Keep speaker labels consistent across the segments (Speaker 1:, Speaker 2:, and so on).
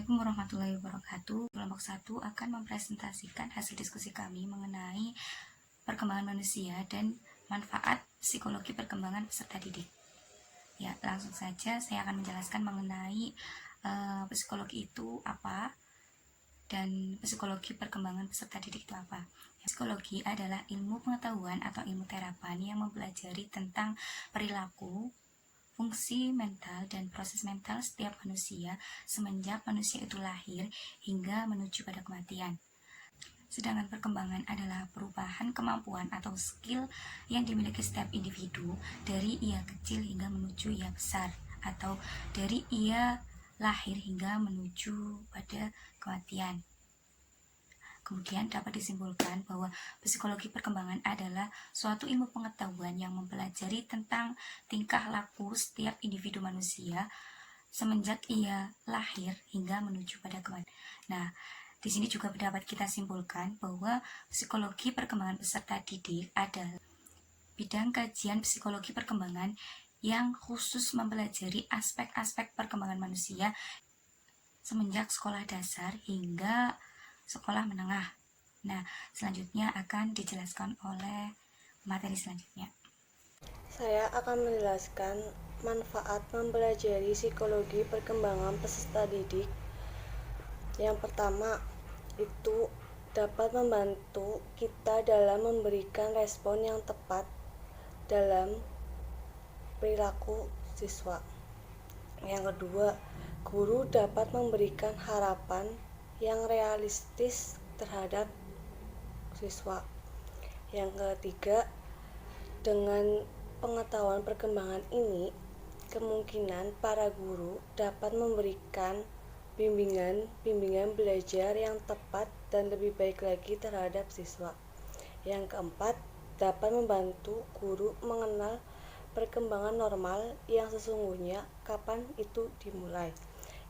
Speaker 1: Assalamualaikum warahmatullahi wabarakatuh. Kelompok 1 akan mempresentasikan hasil diskusi kami mengenai perkembangan manusia dan manfaat psikologi perkembangan peserta didik. Ya, langsung saja saya akan menjelaskan mengenai psikologi itu apa dan psikologi perkembangan peserta didik itu apa. Psikologi adalah ilmu pengetahuan atau ilmu terapan yang mempelajari tentang perilaku, fungsi mental dan proses mental setiap manusia semenjak manusia itu lahir hingga menuju pada kematian. Sedangkan perkembangan adalah perubahan kemampuan atau skill yang dimiliki setiap individu dari ia kecil hingga menuju ia besar, atau dari ia lahir hingga menuju pada kematian. Kemudian dapat disimpulkan bahwa psikologi perkembangan adalah suatu ilmu pengetahuan yang mempelajari tentang tingkah laku setiap individu manusia semenjak ia lahir hingga menuju pada kematian. Nah, di sini juga dapat kita simpulkan bahwa psikologi perkembangan peserta didik adalah bidang kajian psikologi perkembangan yang khusus mempelajari aspek-aspek perkembangan manusia semenjak sekolah dasar hingga sekolah menengah. Nah, selanjutnya akan dijelaskan oleh materi selanjutnya.
Speaker 2: Saya akan menjelaskan manfaat mempelajari psikologi perkembangan peserta didik. Yang pertama, itu dapat membantu kita dalam memberikan respon yang tepat dalam perilaku siswa. Yang kedua, guru dapat memberikan harapan yang realistis terhadap siswa. Yang ketiga, dengan pengetahuan perkembangan ini, kemungkinan para guru dapat memberikan bimbingan belajar yang tepat dan lebih baik lagi terhadap siswa. Yang keempat, dapat membantu guru mengenal perkembangan normal yang sesungguhnya kapan itu dimulai.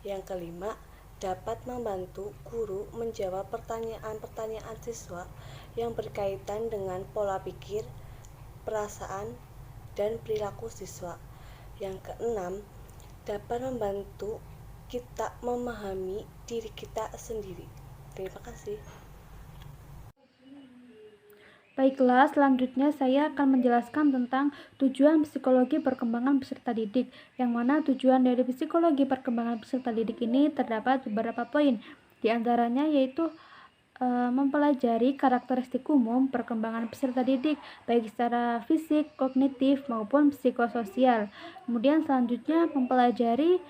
Speaker 2: Yang kelima, dapat membantu guru menjawab pertanyaan-pertanyaan siswa yang berkaitan dengan pola pikir, perasaan, dan perilaku siswa. Yang keenam, dapat membantu kita memahami diri kita sendiri. Terima kasih.
Speaker 3: Baiklah, selanjutnya saya akan menjelaskan tentang tujuan psikologi perkembangan peserta didik, yang mana tujuan dari psikologi perkembangan peserta didik ini terdapat beberapa poin. Di antaranya yaitu mempelajari karakteristik umum perkembangan peserta didik, baik secara fisik, kognitif, maupun psikososial. Kemudian selanjutnya mempelajari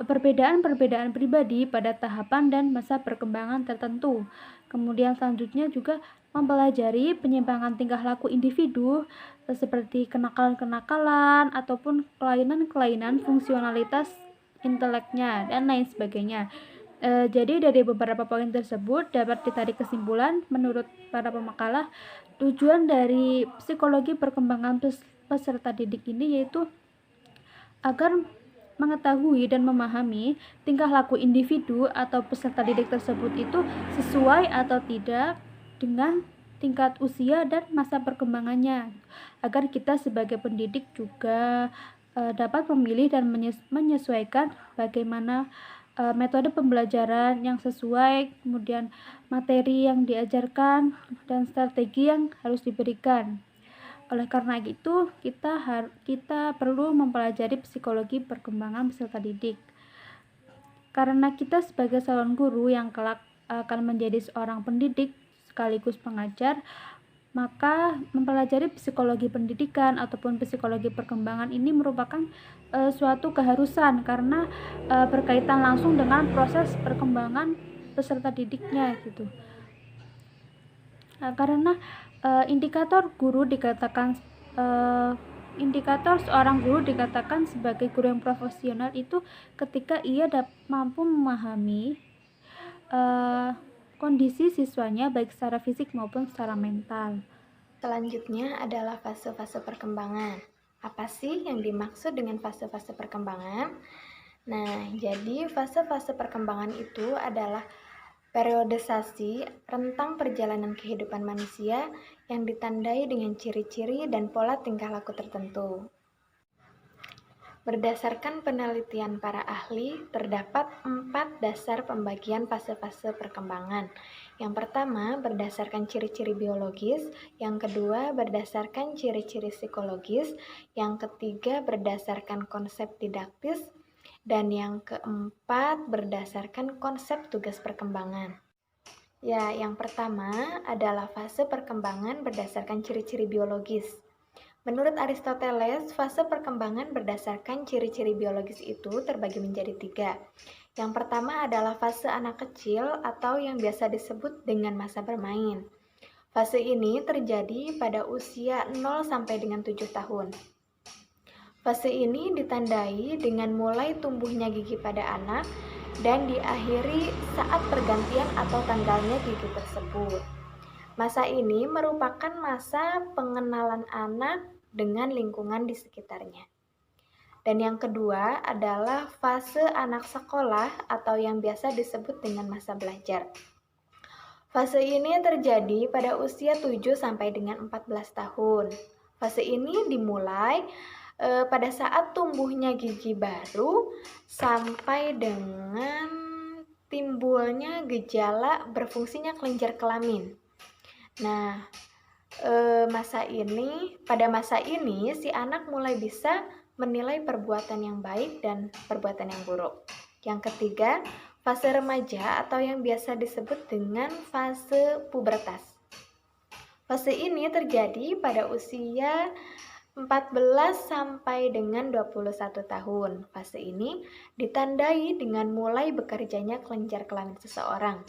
Speaker 3: perbedaan-perbedaan pribadi pada tahapan dan masa perkembangan tertentu. Kemudian selanjutnya juga mempelajari penyimpangan tingkah laku individu seperti kenakalan-kenakalan ataupun kelainan-kelainan fungsionalitas inteleknya dan lain sebagainya. Jadi dari beberapa poin tersebut dapat ditarik kesimpulan menurut para pemakalah, tujuan dari psikologi perkembangan peserta didik ini yaitu agar mengetahui dan memahami tingkah laku individu atau peserta didik tersebut itu sesuai atau tidak dengan tingkat usia dan masa perkembangannya, agar kita sebagai pendidik juga dapat memilih dan menyesuaikan bagaimana metode pembelajaran yang sesuai, kemudian materi yang diajarkan, dan strategi yang harus diberikan. Oleh karena itu, kita perlu mempelajari psikologi perkembangan peserta didik. Karena kita sebagai calon guru yang kelak akan menjadi seorang pendidik sekaligus pengajar, maka mempelajari psikologi pendidikan ataupun psikologi perkembangan ini merupakan suatu keharusan karena berkaitan langsung dengan proses perkembangan peserta didiknya gitu. Karena indikator seorang guru dikatakan sebagai guru yang profesional itu ketika ia mampu memahami kondisi siswanya baik secara fisik maupun secara mental.
Speaker 4: Selanjutnya adalah fase-fase perkembangan. Apa sih yang dimaksud dengan fase-fase perkembangan? Nah, jadi fase-fase perkembangan itu adalah periodisasi rentang perjalanan kehidupan manusia yang ditandai dengan ciri-ciri dan pola tingkah laku tertentu. Berdasarkan penelitian para ahli, terdapat 4 dasar pembagian fase-fase perkembangan. Yang pertama, berdasarkan ciri-ciri biologis. Yang kedua, berdasarkan ciri-ciri psikologis. Yang ketiga, berdasarkan konsep didaktis. Dan yang keempat, berdasarkan konsep tugas perkembangan. Ya, yang pertama adalah fase perkembangan berdasarkan ciri-ciri biologis. Menurut Aristoteles, fase perkembangan berdasarkan ciri-ciri biologis itu terbagi menjadi 3. Yang pertama adalah fase anak kecil atau yang biasa disebut dengan masa bermain. Fase ini terjadi pada usia 0 sampai dengan 7 tahun. Fase ini ditandai dengan mulai tumbuhnya gigi pada anak dan diakhiri saat pergantian atau tanggalnya gigi tersebut. Masa ini merupakan masa pengenalan anak dengan lingkungan di sekitarnya. Dan yang kedua adalah fase anak sekolah atau yang biasa disebut dengan masa belajar. Fase ini terjadi pada usia 7 sampai dengan 14 tahun. Fase ini dimulai pada saat tumbuhnya gigi baru sampai dengan timbulnya gejala berfungsinya kelenjar kelamin. Nah, pada masa ini si anak mulai bisa menilai perbuatan yang baik dan perbuatan yang buruk. Yang ketiga, fase remaja atau yang biasa disebut dengan fase pubertas. Fase ini terjadi pada usia 14 sampai dengan 21 tahun. Fase ini ditandai dengan mulai bekerjanya kelenjar kelamin seseorang.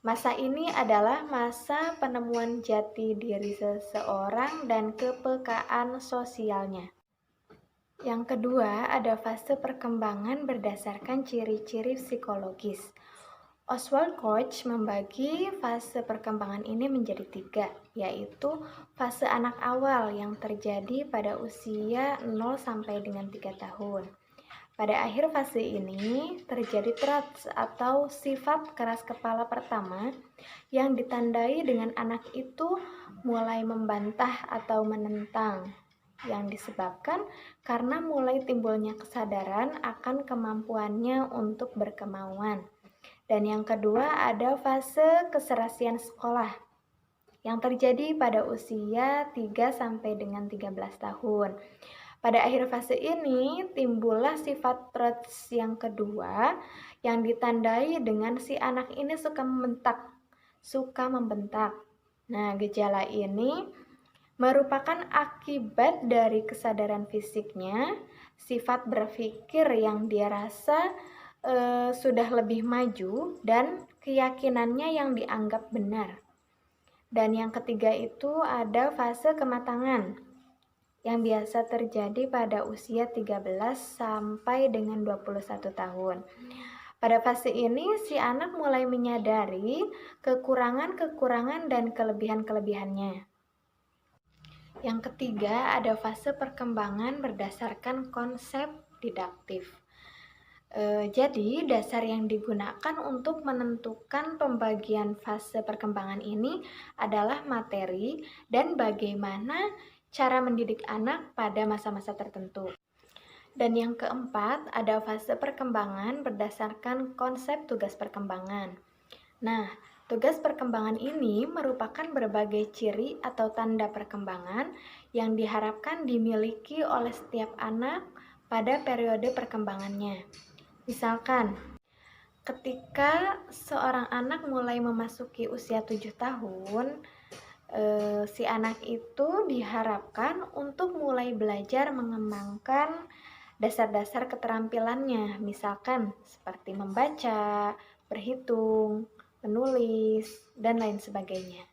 Speaker 4: Masa ini adalah masa penemuan jati diri seseorang dan kepekaan sosialnya. Yang kedua, ada fase perkembangan berdasarkan ciri-ciri psikologis. Oswald Koch membagi fase perkembangan ini menjadi 3, yaitu fase anak awal yang terjadi pada usia 0 sampai dengan 3 tahun. Pada akhir fase ini terjadi traits atau sifat keras kepala pertama yang ditandai dengan anak itu mulai membantah atau menentang, yang disebabkan karena mulai timbulnya kesadaran akan kemampuannya untuk berkemauan. Dan yang kedua ada fase keserasian sekolah yang terjadi pada usia 3 sampai dengan 13 tahun. Pada akhir fase ini timbullah sifat traits yang kedua yang ditandai dengan si anak ini suka membentak. Nah, gejala ini merupakan akibat dari kesadaran fisiknya, sifat berpikir yang dia rasa sudah lebih maju, dan keyakinannya yang dianggap benar. Dan yang ketiga itu ada fase kematangan yang biasa terjadi pada usia 13 sampai dengan 21 tahun. Pada fase ini si anak mulai menyadari kekurangan-kekurangan dan kelebihan-kelebihannya. Yang ketiga ada fase perkembangan berdasarkan konsep didaktif. Jadi dasar yang digunakan untuk menentukan pembagian fase perkembangan ini adalah materi dan bagaimana cara mendidik anak pada masa-masa tertentu. Dan yang keempat ada fase perkembangan berdasarkan konsep tugas perkembangan. Nah, tugas perkembangan ini merupakan berbagai ciri atau tanda perkembangan yang diharapkan dimiliki oleh setiap anak pada periode perkembangannya. Misalkan, ketika seorang anak mulai memasuki usia 7 tahun, si anak itu diharapkan untuk mulai belajar mengembangkan dasar-dasar keterampilannya, misalkan seperti membaca, berhitung, menulis, dan lain sebagainya.